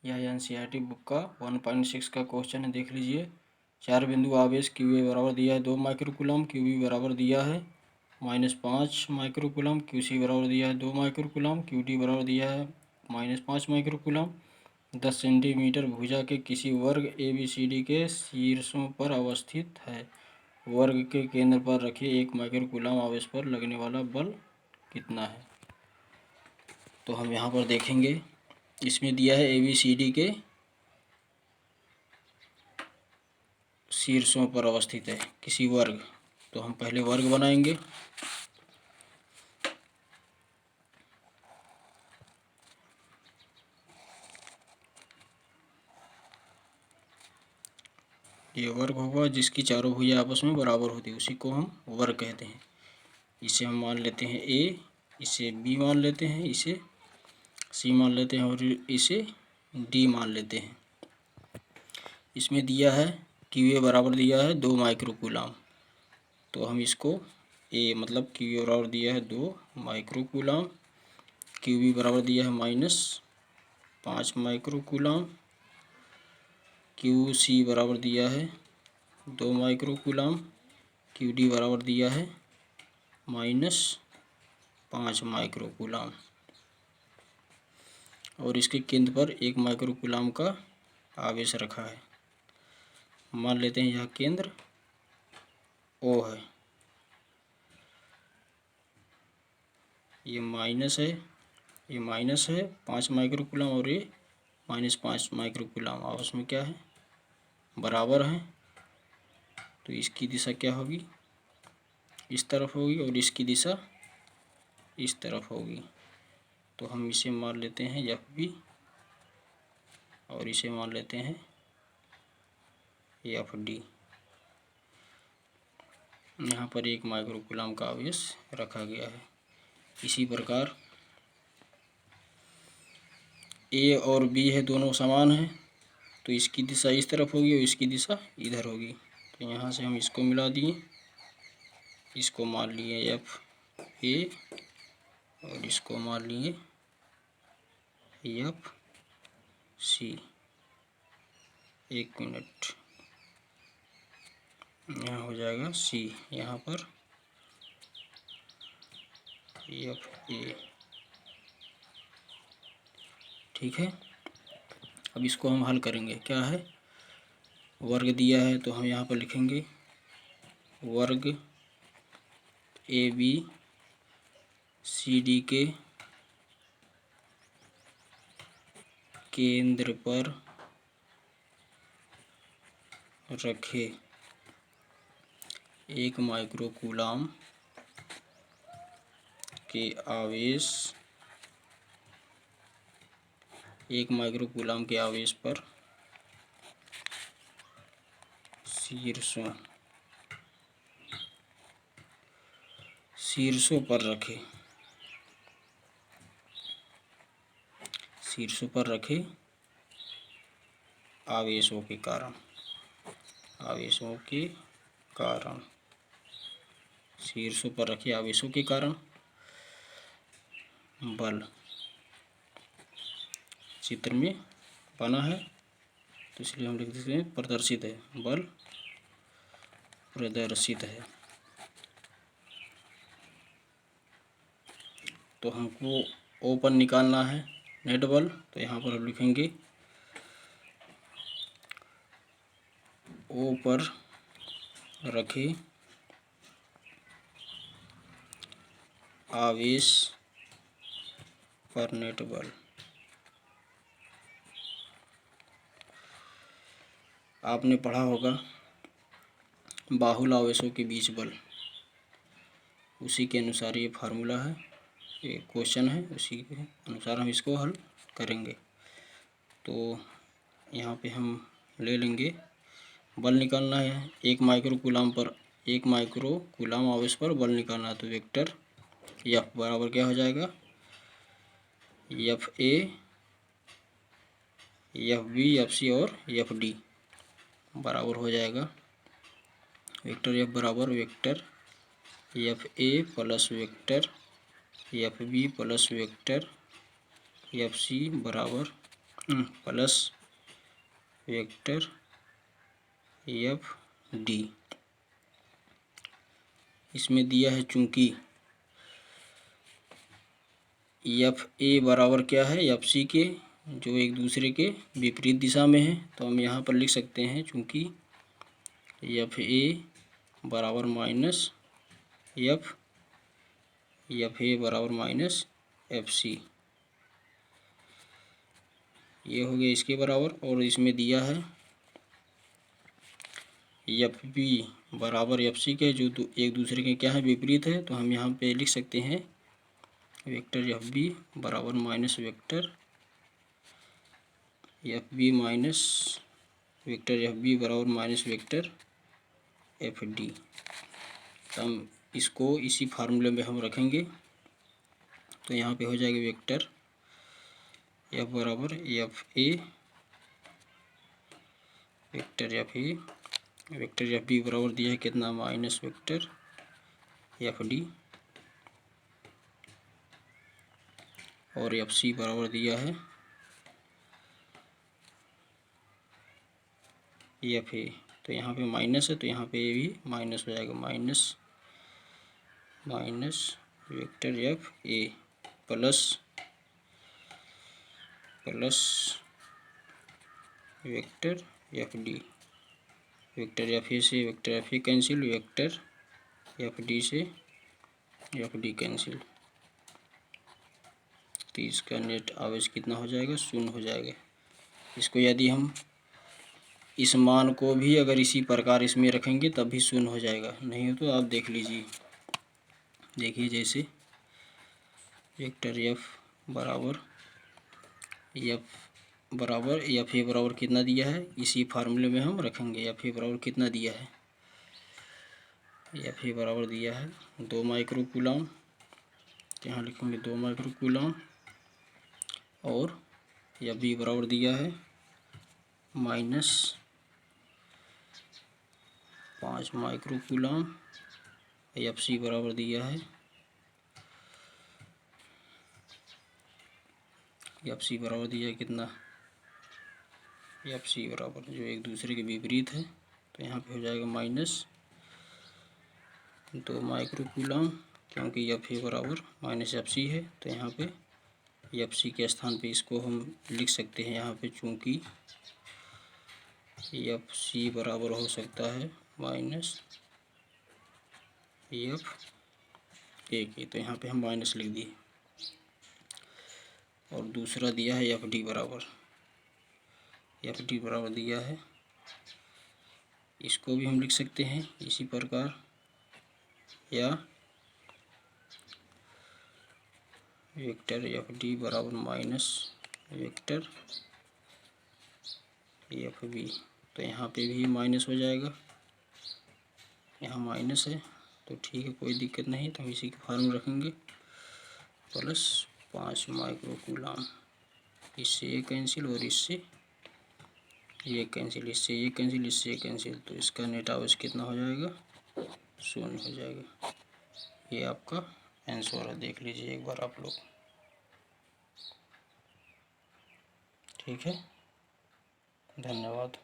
यह NCERT book का 1.6 का क्वेश्चन है, देख लीजिए। 4 बिंदु आवेश QA बराबर दिया है 2 माइक्रोकूलम, QB बराबर दिया है -5 माइक्रोकूलम, QC बराबर दिया है 2 माइक्रोकूलम, QD बराबर दिया है -5 माइक्रोकूलम। 10 सेंटीमीटर भुजा के किसी वर्ग ABCD के शीर्षों पर अवस्थित है। वर्ग के केंद्र पर रखे 1 माइक्रोकूलम आवेश पर लगने वाला बल कितना है। तो हम यहाँ पर देखेंगे, इसमें दिया है ABCD के शीर्षों पर अवस्थित है किसी वर्ग। तो हम पहले वर्ग बनाएंगे। ये वर्ग होगा जिसकी चारों भुजा आपस में बराबर होती है, उसी को हम वर्ग कहते हैं। इसे हम मान लेते हैं A, इसे B मान लेते हैं, इसे C मान लेते हैं और इसे D मान लेते हैं। इसमें दिया है QA बराबर दिया है 2 माइक्रोकूलम, तो हम इसको A मतलब QA बराबर दिया है 2 माइक्रोकूलम, QB बराबर दिया है -5 माइक्रोकूलम, QC बराबर दिया है 2 माइक्रोकूलम, QD बराबर दिया है -5 माइक्रोकूलम और इसके केंद्र पर 1 माइक्रोकूलम का आवेश रखा है। मान लेते हैं यह केंद्र O है, ये माइनस है, ये माइनस है 5 माइक्रोकूलम और ये -5 माइक्रोकूलम आपस में क्या है, बराबर है। तो इसकी दिशा क्या होगी, इस तरफ होगी और इसकी दिशा इस तरफ होगी। तो हम इसे मान लेते हैं FB और इसे मान लेते हैं FD। यहाँ पर 1 माइक्रोकूलम का आवेश रखा गया है। इसी प्रकार A और B है, दोनों समान हैं, तो इसकी दिशा इस तरफ होगी और इसकी दिशा इधर होगी। तो यहाँ से हम इसको मिला दिए, इसको मान लिए FA और इसको मान लिए FC। 1 मिनट, यहाँ हो जाएगा C, यहाँ पर FA। ठीक है, अब इसको हम हल करेंगे। क्या है, वर्ग दिया है तो हम यहाँ पर लिखेंगे वर्ग ABCD के केंद्र पर रखे 1 माइक्रोकूलम के आवेश, 1 माइक्रोकूलम के आवेश पर शीर्षों पर रखे आवेशों के कारण शीर्षों पर रखे आवेशों के कारण बल चित्र में बना है, तो इसलिए हम लिख देते हैं प्रदर्शित है, बल प्रदर्शित है। तो हमको O पर निकालना है नेट बल, तो यहाँ पर हम लिखेंगे O पर रखे आवेश पर नेट बल। आपने पढ़ा होगा बाहुल आवेशों के बीच बल, उसी के अनुसार ये फार्मूला है, ये क्वेश्चन है, उसी के अनुसार हम इसको हल करेंगे। तो यहाँ पे हम ले लेंगे, बल निकालना है 1 माइक्रोकूलम पर, 1 माइक्रोकूलम आवेश पर बल निकालना है। तो वेक्टर F बराबर क्या हो जाएगा, FA, FB, FC और FD बराबर हो जाएगा वेक्टर F बराबर vector FA plus vector FB plus vector FC बराबर प्लस वेक्टर एफ डी। इसमें दिया है चूंकि एफ ए बराबर क्या है एफ सी के, जो एक दूसरे के विपरीत दिशा में है, तो हम यहाँ पर लिख सकते हैं चूंकि एफ ए बराबर माइनस एफ ए बराबर माइनस एफ सी, ये हो गया इसके बराबर। और इसमें दिया है एफ बी बराबर एफ सी के, जो एक दूसरे के क्या है विपरीत है, तो हम यहाँ पे लिख सकते हैं वेक्टर एफ बी बराबर minus vector F B minus vector F B बराबर माइनस वेक्टर एफ डी। हम इसको इसी फार्मूले में हम रखेंगे, तो यहाँ पे हो जाएगा वेक्टर एफ बराबर F A vector F B बराबर दिया है कितना माइनस वेक्टर एफ डी, और एफ सी बराबर दिया है एफ ए। तो यहाँ पे माइनस है, तो यहाँ पे ये भी माइनस हो जाएगा, minus vector F A plus vector F D. Vector F A से vector F A cancel, vector F D से एफ डी कैंसिल, तो इसका नेट आवेश कितना हो जाएगा, 0 हो जाएगा। इसको यदि हम इस मान को भी अगर इसी प्रकार इसमें रखेंगे तब भी 0 हो जाएगा, नहीं हो तो आप देख लीजिए। देखिए जैसे वेक्टर एफ बराबर एफ ए बराबर कितना दिया है, इसी फार्मूले में हम रखेंगे। एफ ए बराबर कितना दिया है, एफ ए बराबर दिया है 2 माइक्रो कूलम, यहाँ लिखेंगे 2 माइक्रो कूलम, और एफ बी बराबर दिया है -5 माइक्रो कूलम, एफ सी बराबर दिया है कितना, एफ सी बराबर जो एक दूसरे के विपरीत है, तो यहाँ पे हो जाएगा -2 माइक्रो कूलम, क्योंकि एफ ए बराबर माइनस एफ सी है, तो यहाँ पे एफ सी के स्थान पे इसको हम लिख सकते हैं यहाँ पे, चूँकि एफ सी बराबर हो सकता है माइनस एफ ए के, तो यहाँ पे हम माइनस लिख दिए। और दूसरा दिया है एफ डी बराबर दिया है, इसको भी हम लिख सकते हैं इसी प्रकार, या वेक्टर एफ डी बराबर माइनस वेक्टर एफ बी, तो यहाँ पे भी माइनस हो जाएगा, यहाँ माइनस है, तो ठीक है कोई दिक्कत नहीं, तो हम इसी के फॉर्म रखेंगे +5 माइक्रो कूलम, इससे ये कैंसिल और इससे ये कैंसिल, इससे ये कैंसिल, इससे ये कैंसिल, तो इसका नेट आवेश कितना हो जाएगा, 0 हो जाएगा। ये आपका आंसर है, देख लीजिए एक बार आप लोग, ठीक है, धन्यवाद।